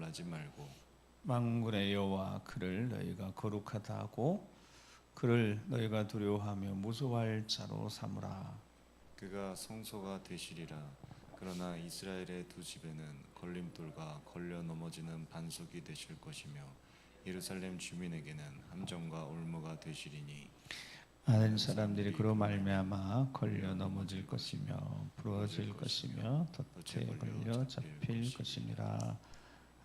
놀라지 말고 만군의 여호와 그를 너희가 거룩하다 하고 그를 너희가 두려워하며 무서워할 자로 삼으라. 그가 성소가 되시리라. 그러나 이스라엘의 두 집에는 걸림돌과 걸려 넘어지는 반석이 되실 것이며 예루살렘 주민에게는 함정과 올무가 되시리니 많은 사람들이 그로 말미암아 걸려 넘어질 것이며 부러질 것이며 덫에 걸려 잡힐 것이니라.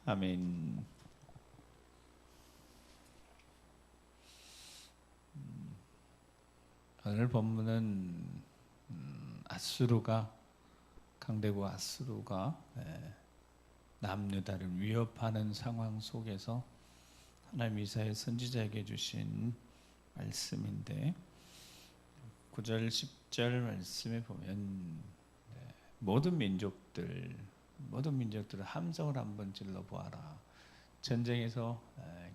아멘. 오늘 본문은 아수르가 강대국 아수르가 남유다를 위협하는 상황 속에서 하나님 이사야 선지자에게 주신 말씀인데 9절 10절 말씀에 보면 모든 민족들을 함성을 한번 질러 보아라. 전쟁에서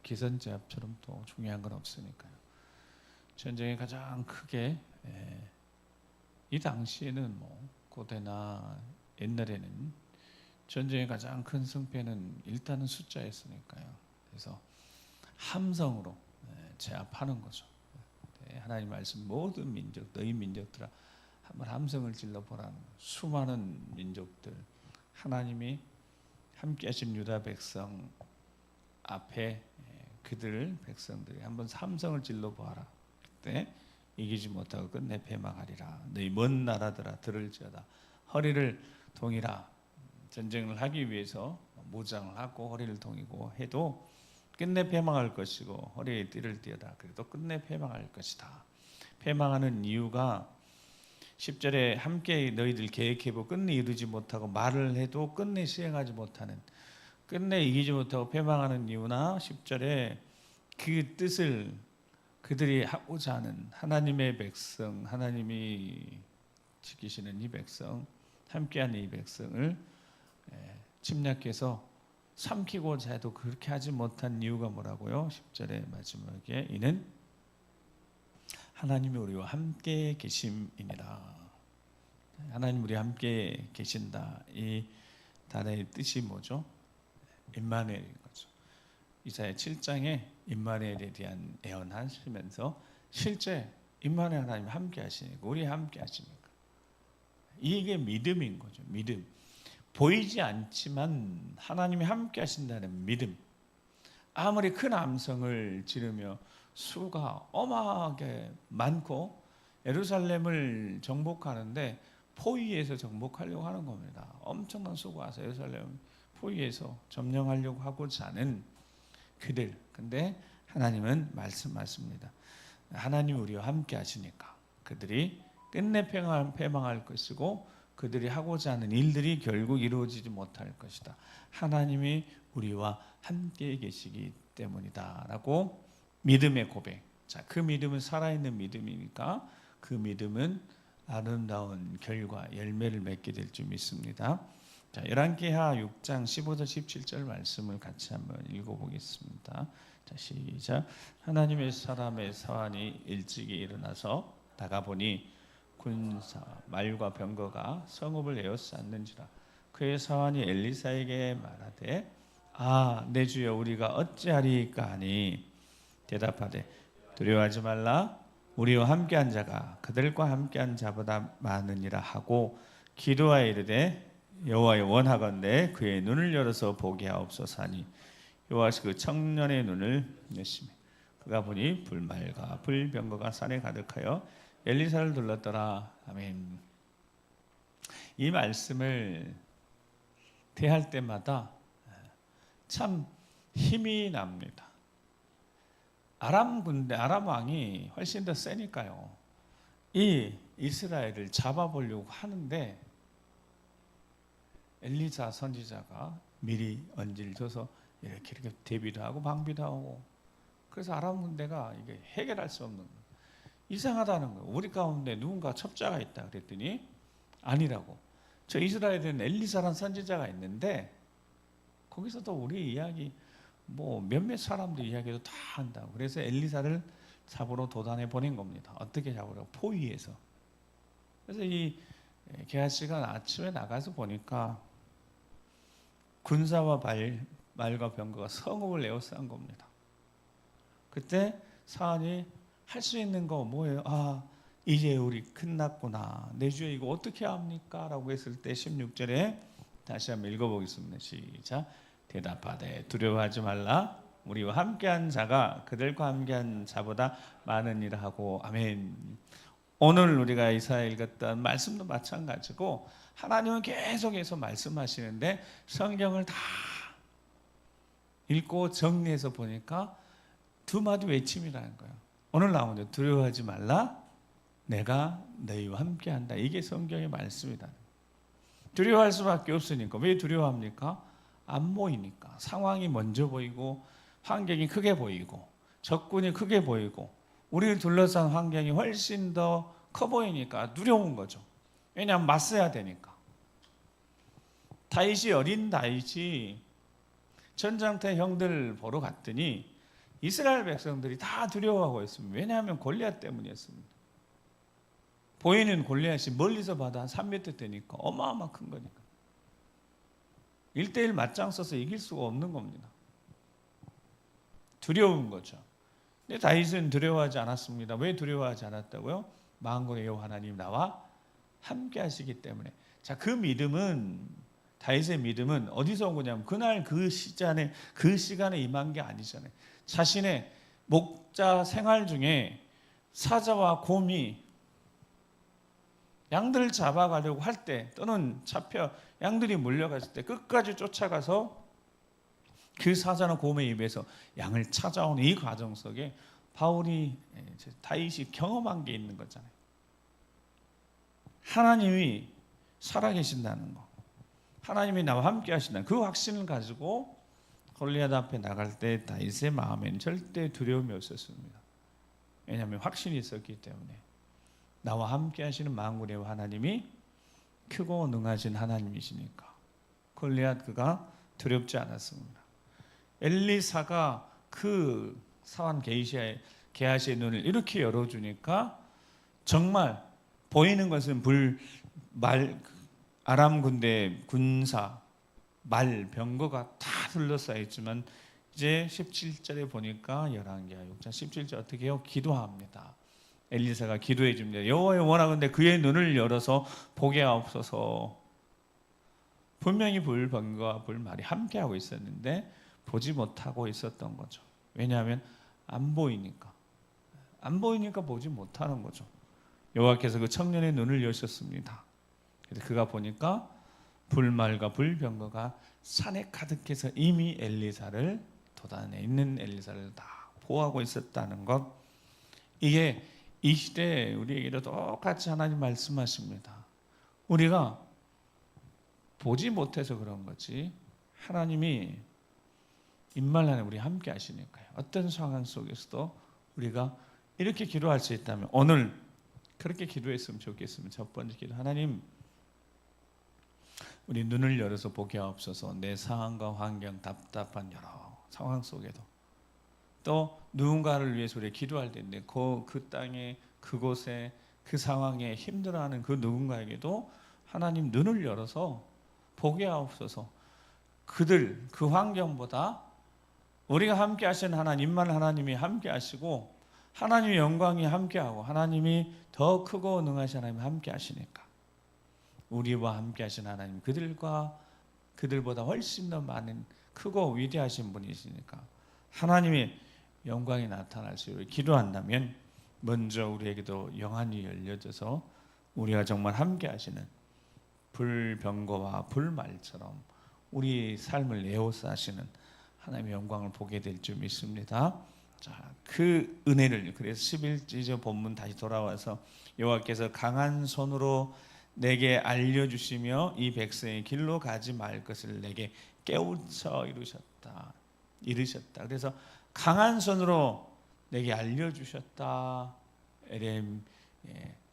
기선제압처럼 또 중요한 건 없으니까요. 전쟁이 가장 크게 이 당시에는 뭐 고대나 옛날에는 전쟁의 가장 큰 승패는 일단은 숫자였으니까요. 그래서 함성으로 제압하는 거죠. 하나님 말씀 모든 민족 너희 민족들아 한번 함성을 질러 보라는 수많은 민족들 하나님이 함께하신 유다 백성 앞에 그들 백성들이 한번 함성을 질러 보아라. 그때 이기지 못하고 끝내 패망하리라. 너희 먼 나라들아 들을지어다. 허리를 동이라. 전쟁을 하기 위해서 무장을 하고 허리를 동이고 해도 끝내 패망할 것이고 허리에 띠를 띠어다. 그래도 끝내 패망할 것이다. 패망하는 이유가 10절에 함께 너희들 계획해보고 끝내 이루지 못하고 말을 해도 끝내 시행하지 못하는 끝내 이기지 못하고 패망하는 이유나 10절에 그 뜻을 그들이 하고자 하는 하나님의 백성 하나님이 지키시는 이 백성 함께하는 이 백성을 침략해서 삼키고자 해도 그렇게 하지 못한 이유가 뭐라고요? 10절의 마지막에 이는 하나님이 우리와 함께 계심이니라. 하나님 우리 함께 계신다. 이 단어의 뜻이 뭐죠? 임마누엘인 거죠. 이사야 7장에 임마누엘에 대한 예언하시면서 실제 임마누엘 하나님 함께 하시니까 우리 함께 하시니까 이게 믿음인 거죠. 믿음. 보이지 않지만 하나님이 함께 하신다는 믿음. 아무리 큰 함성을 지르며 수가 어마하게 많고 예루살렘을 정복하는데 포위에서 정복하려고 하는 겁니다. 엄청난 수가 와서 예루살렘 포위에서 점령하려고 하고자 하는 그들. 근데 하나님은 말씀하십니다. 하나님 우리와 함께 하시니까 그들이 끝내 패망할 것이고 그들이 하고자 하는 일들이 결국 이루어지지 못할 것이다. 하나님이 우리와 함께 계시기 때문이다 라고 믿음의 고백. 자, 그 믿음은 살아있는 믿음이니까 그 믿음은 아름다운 결과 열매를 맺게 될 줄 믿습니다. 자, 열왕기하 6장 15절 17절 말씀을 같이 한번 읽어보겠습니다. 자, 시작. 하나님의 사람의 사환이 일찍이 일어나서 나가보니 군사 말과 병거가 성읍을 에워쌌는지라. 그의 사환이 엘리사에게 말하되 내 주여 우리가 어찌하리까 하니 대답하되 두려워하지 말라. 우리와 함께한 자가 그들과 함께한 자보다 많으니라 하고 기도하여 이르되 여호와여 원하건대 그의 눈을 열어서 보게 하옵소서 하니 여호와께서 그 청년의 눈을 여시매 그가 보니 불말과 불병거가 산에 가득하여 엘리사를 둘렀더라. 아멘. 이 말씀을 대할 때마다 참 힘이 납니다. 아람 왕이 훨씬 더 세니까요. 이 이스라엘을 잡아보려고 하는데 엘리사 선지자가 미리 언지를 줘서 이렇게 대비도 하고 방비도 하고 그래서 아람 군대가 이게 해결할 수 없는 거예요. 이상하다는 거예요. 우리 가운데 누군가 첩자가 있다 그랬더니 아니라고. 저 이스라엘에는 엘리사라는 선지자가 있는데 거기서도 우리 이야기 뭐 몇몇 사람들 이야기도 다 한다고. 그래서 엘리사를 잡으러 도단에 보낸 겁니다. 어떻게 잡으라고? 포위해서. 그래서 이 게하시가 아침에 나가서 보니까 군사와 말과 병거가 성읍을 에워싼 겁니다. 그때 사안이 할 수 있는 거 뭐예요? 이제 우리 끝났구나. 내 주에 이거 어떻게 합니까? 라고 했을 때 16절에 다시 한번 읽어보겠습니다. 시작. 대답하되 두려워하지 말라. 우리와 함께한 자가 그들과 함께한 자보다 많은 일을 하고. 아멘. 오늘 우리가 이사야 읽었던 말씀도 마찬가지고 하나님은 계속해서 말씀하시는데 성경을 다 읽고 정리해서 보니까 두 마디 외침이라는 거예요. 오늘 나온 데 두려워하지 말라. 내가 너희와 함께한다. 이게 성경의 말씀이다. 두려워할 수밖에 없으니까. 왜 두려워합니까? 안 보이니까. 상황이 먼저 보이고 환경이 크게 보이고 적군이 크게 보이고 우리를 둘러싼 환경이 훨씬 더 커 보이니까 두려운 거죠. 왜냐하면 맞서야 되니까. 다윗이 어린 다윗이 전장터 형들 보러 갔더니 이스라엘 백성들이 다 두려워하고 있습니다. 왜냐하면 골리앗 때문이었습니다. 보이는 골리앗이 멀리서 봐도 한 3m 되니까 어마어마 큰 거니까 1대1 맞짱 써서 이길 수가 없는 겁니다. 두려운 거죠. 근데 다윗은 두려워하지 않았습니다. 왜 두려워하지 않았다고요? 만군의 여호와 하나님 나와 함께 하시기 때문에. 자, 그 믿음은, 다윗의 믿음은 어디서 온 거냐면 그날 그 시간에 임한 게 아니잖아요. 자신의 목자 생활 중에 사자와 곰이 양들을 잡아가려고 할 때, 또는 잡혀 양들이 몰려갔을 때 끝까지 쫓아가서 그 사자나 곰의 입에서 양을 찾아오는 이 과정 속에 다윗이 경험한 게 있는 거잖아요. 하나님이 살아계신다는 거, 하나님이 나와 함께 하신다는 그 확신을 가지고 골리앗 앞에 나갈 때 다윗의 마음에는 절대 두려움이 없었습니다. 왜냐하면 확신이 있었기 때문에. 나와 함께 하시는 만군의 하나님이 크고 능하신 하나님이시니까 골리앗 그가 두렵지 않았습니다. 엘리사가 그 사환 게하시의 눈을 이렇게 열어주니까 정말 보이는 것은 아람 군대 군사 말 병거가 다 둘러싸여 있지만 이제 17절에 보니까 11개와 6장 17절 어떻게 해요? 기도합니다. 엘리사가 기도해 줍니다. 여호와여 원하건대 그의 눈을 열어서 보게 하옵소서. 분명히 불병거와 불말이 함께하고 있었는데 보지 못하고 있었던 거죠. 왜냐하면 안 보이니까 보지 못하는 거죠. 여호와께서 그 청년의 눈을 여셨습니다. 그래서 그가 보니까 불말과 불병거가 산에 가득해서 이미 엘리사를 도단에 있는 엘리사를 다 보호하고 있었다는 것. 이게 이 시대에 우리에게도 똑같이 하나님 말씀하십니다. 우리가 보지 못해서 그런 거지 하나님이 임말 안에 우리 함께 하시니까요. 어떤 상황 속에서도 우리가 이렇게 기도할 수 있다면 오늘 그렇게 기도했으면 좋겠습니다. 첫 번째 기도, 하나님 우리 눈을 열어서 보게 하옵소서. 내 상황과 환경, 답답한 여러 상황 속에도 또 누군가를 위해서 우리가 기도할 텐데 그 땅에 그곳에 그 상황에 힘들어하는 그 누군가에게도 하나님 눈을 열어서 보게 하옵소서. 그들 그 환경보다 우리가 함께 하시는 하나님만 하나님이 함께 하시고 하나님의 영광이 함께하고 하나님이 더 크고 능하신 하나님이 함께 하시니까 우리와 함께 하신 하나님 그들보다 훨씬 더 많은 크고 위대하신 분이시니까 하나님의 영광이 나타날 수 있도록 기도한다면 먼저 우리에게도 영안이 열려져서 우리가 정말 함께 하시는 불병거와 불말처럼 우리 삶을 에워싸시는 하나님의 영광을 보게 될 줄 믿습니다. 자, 그 은혜를, 그래서 11절 본문 다시 돌아와서 여호와께서 강한 손으로 내게 알려주시며 이 백성의 길로 가지 말 것을 내게 깨우쳐 이르셨다. 그래서 강한 손으로 내게 알려주셨다.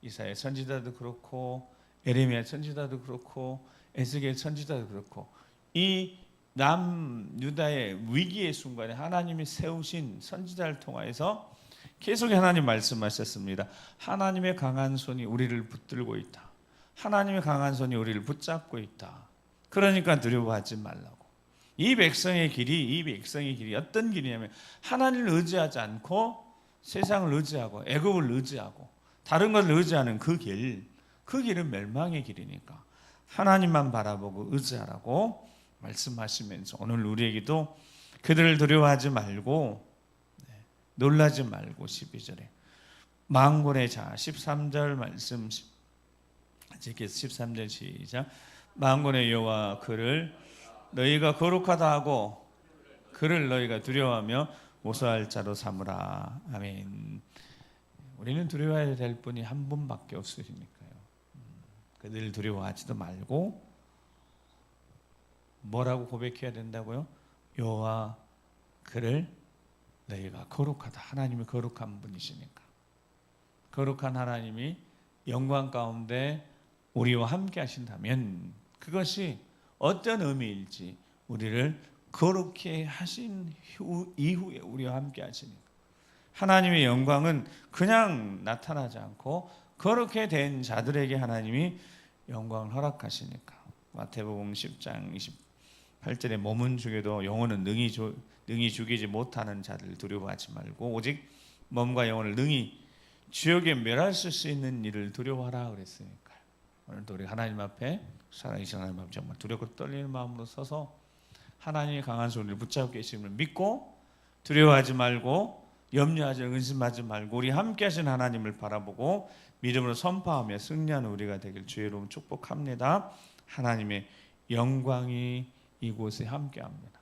이사야 선지자도 그렇고 에레미야 선지자도 그렇고 에스겔 선지자도 그렇고 이 남유다의 위기의 순간에 하나님이 세우신 선지자를 통하여서 계속 하나님 말씀하셨습니다. 하나님의 강한 손이 우리를 붙들고 있다. 하나님의 강한 손이 우리를 붙잡고 있다. 그러니까 두려워하지 말라고. 이 백성의 길이 어떤 길이냐면 하나님을 의지하지 않고 세상을 의지하고 애굽을 의지하고 다른 것을 의지하는 그 길은 멸망의 길이니까 하나님만 바라보고 의지하라고 말씀하시면서 오늘 우리에게도 그들을 두려워하지 말고 놀라지 말고 12절에 만군의 자 13절 말씀 13절 시작. 만군의 여호와 그를 너희가 거룩하다 하고 그를 너희가 두려워하며 모사할 자로 삼으라. 아멘. 우리는 두려워해야 될 분이 한 분밖에 없으시니까요. 그들 두려워하지도 말고 뭐라고 고백해야 된다고요? 여호와 그를 너희가 거룩하다. 하나님이 거룩한 분이시니까. 거룩한 하나님이 영광 가운데 우리와 함께 하신다면 그것이 어떤 의미일지 우리를 거룩해 하신 이후에 우리와 함께 하시니까 하나님의 영광은 그냥 나타나지 않고 거룩해 된 자들에게 하나님이 영광을 허락하시니까 마태복음 10장 28절에 몸은 죽여도 영혼은 능히 죽이지 못하는 자들 두려워하지 말고 오직 몸과 영혼을 능히 지옥에 멸할 수 있는 일을 두려워하라 그랬으니까요. 오늘도 우리 하나님 앞에 살아계신 하나님 앞에 정말 두렵고 떨리는 마음으로 서서 하나님의 강한 손을 붙잡고 계심을 믿고 두려워하지 말고 염려하지 근심하지 말고 우리 함께 하신 하나님을 바라보고 믿음으로 선포하며 승리하는 우리가 되길 주의 이름으로 축복합니다. 하나님의 영광이 이곳에 함께합니다.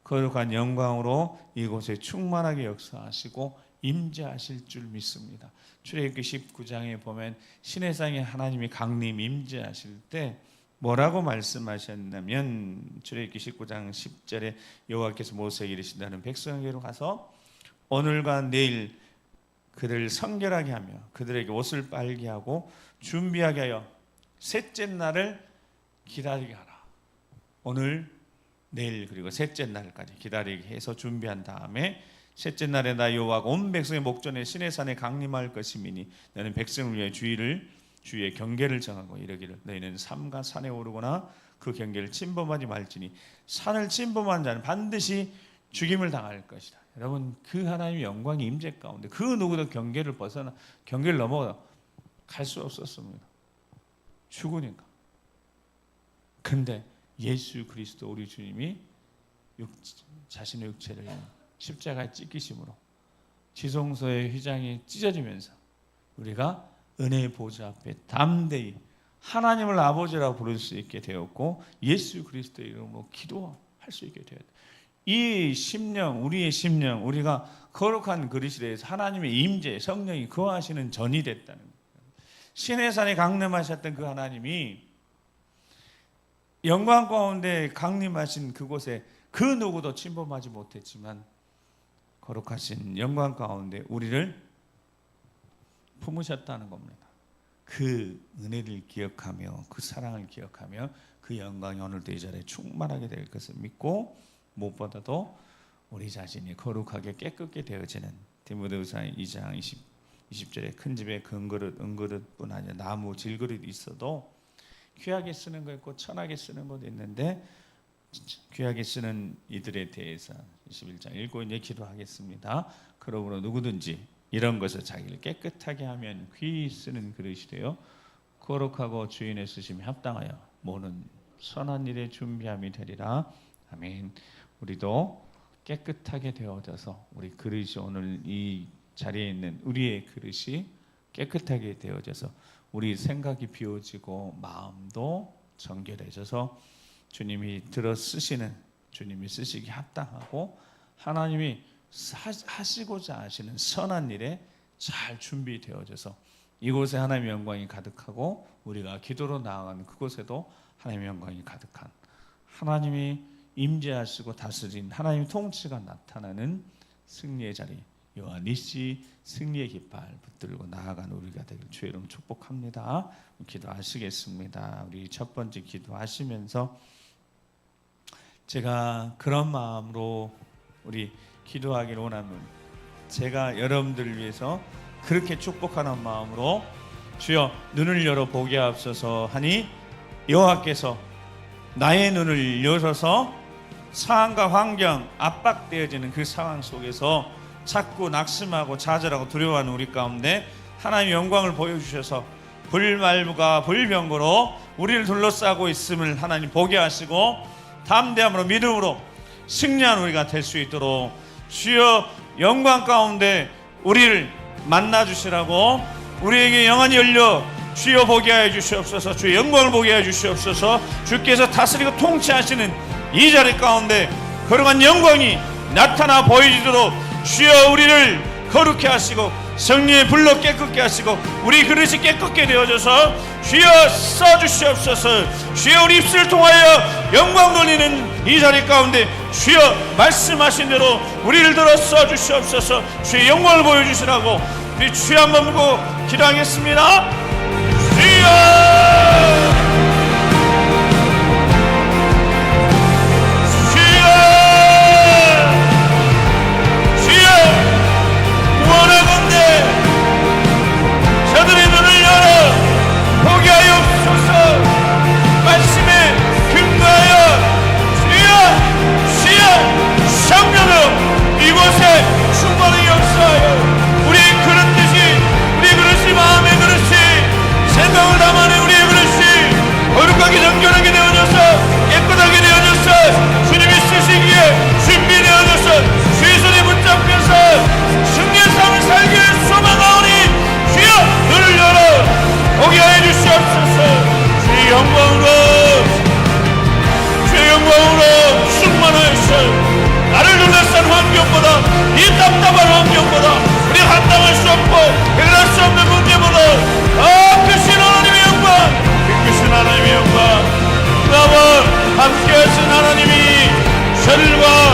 거룩한 영광으로 이곳에 충만하게 역사하시고 임재하실 줄 믿습니다. 출애굽기 19장에 보면 시내산에 하나님이 강림 임재하실 때 뭐라고 말씀하셨냐면 출애굽기 19장 10절에 여호와께서 모세에게 이르신다는 백성에게로 가서 오늘과 내일 그들을 성결하게 하며 그들에게 옷을 빨게 하고 준비하게 하여 셋째 날을 기다리게 하라. 오늘 내일 그리고 셋째 날까지 기다리게 해서 준비한 다음에 셋째 날에 나 여호와가 온 백성의 목전에 시내산에 강림할 것이미니 너는 백성을 위해 주의 경계를 정하고 이르기를 너희는 삼가 산에 오르거나 그 경계를 침범하지 말지니 산을 침범한 자는 반드시 죽임을 당할 것이다. 여러분 그 하나님의 영광이 임재 가운데 그 누구도 경계를 넘어 갈 수 없었습니다. 죽으니까. 근데 예수 그리스도 우리 주님이 자신의 육체를 십자가에 찢기심으로 지성소의 휘장이 찢어지면서 우리가 은혜의 보좌 앞에 담대히 하나님을 아버지라고 부를 수 있게 되었고 예수 그리스도의 이름으로 기도할 수 있게 되었다. 이 심령, 우리의 심령, 우리가 거룩한 그릇이 되어서 하나님의 임재, 성령이 거하시는 전이 됐다는 거예요. 시내산에 강림하셨던 그 하나님이 영광 가운데 강림하신 그곳에 그 누구도 침범하지 못했지만 거룩하신 영광 가운데 우리를 품으셨다는 겁니다. 그 은혜를 기억하며 그 사랑을 기억하며 그 영광이 오늘도 이 자리에 충만하게 될 것을 믿고 무엇보다도 우리 자신이 거룩하게 깨끗게 되어지는 디모데후서 2장 20절에 큰 집에 금그릇 은그릇뿐 아니라 나무 질그릇이 있어도 귀하게 쓰는 거 있고 천하게 쓰는 것도 있는데 귀하게 쓰는 이들에 대해서 21장 읽고 이제 기도하겠습니다. 그러므로 누구든지 이런 것을 자기를 깨끗하게 하면 귀히 쓰는 그릇이 되어 거룩하고 주인의 쓰심에 합당하여 모든 선한 일에 준비함이 되리라. 아멘. 우리도 깨끗하게 되어져서 우리 그릇이 오늘 이 자리에 있는 우리의 그릇이 깨끗하게 되어져서 우리 생각이 비워지고 마음도 정결해져서 주님이 들어 쓰시는 주님이 쓰시기 합당하고 하나님이 하시고자 하시는 선한 일에 잘 준비되어져서 이곳에 하나님의 영광이 가득하고 우리가 기도로 나아가는 그곳에도 하나님의 영광이 가득한 하나님이 임재하시고 다스린 하나님의 통치가 나타나는 승리의 자리 여호와 니시 승리의 깃발 붙들고 나아가는 우리가 되길 주의 이름 축복합니다. 기도하시겠습니다. 우리 첫 번째 기도하시면서 제가 그런 마음으로 우리 기도하기를 원하면 제가 여러분들을 위해서 그렇게 축복하는 마음으로 주여 눈을 열어 보게 하옵소서 하니 여호와께서 나의 눈을 열어서 상황과 환경, 압박되어지는 그 상황 속에서 자꾸 낙심하고 좌절하고 두려워하는 우리 가운데 하나님의 영광을 보여주셔서 불말과 불병거로 우리를 둘러싸고 있음을 하나님 보게 하시고 담대함으로 믿음으로 승리한 우리가 될 수 있도록 주여 영광 가운데 우리를 만나주시라고 우리에게 영안이 열려 주여 보게 하여 주시옵소서. 주의 영광을 보게 하여 주시옵소서. 주께서 다스리고 통치하시는 이 자리 가운데 거룩한 영광이 나타나 보이도록 주여 우리를 거룩해 하시고 성령의 불로 깨끗게 하시고 우리 그릇이 깨끗게 되어져서 주여 써주시옵소서. 주여 우리 입술을 통하여 영광 돌리는 이 자리 가운데 주여 말씀하신 대로 우리를 들어 써주시옵소서. 주의 영광을 보여주시라고 우리 주여 한번 보고 기도하겠습니다. 주여 저들의 눈을 열어 보게 하옵소서. 말씀에 근거하여 주여 성령으로 이곳에 충만히 역사하여 우리의 그릇 뜻이 우리의 그릇이 마음의 그릇이 생각을 담아내 우리의 그릇이 거룩하게 정결하게 되어져서 깨끗하게 되어져서 주님이 쓰시기에 준비되어져서 주의 손에 붙잡혀서 승리의 삶을 살기를 소망하오니 주여 눈을 열어 보게 하여 주시옵소서. 주의 영광으로 충만하여서 나를 둘러싼 환경보다 이 답답한 환경보다 우리 감당할 수 없고 해결할 수 없는 문제보다 크신 하나님의 영광, 크신 하나님의 영광, 나와 함께하신 하나님이 저들과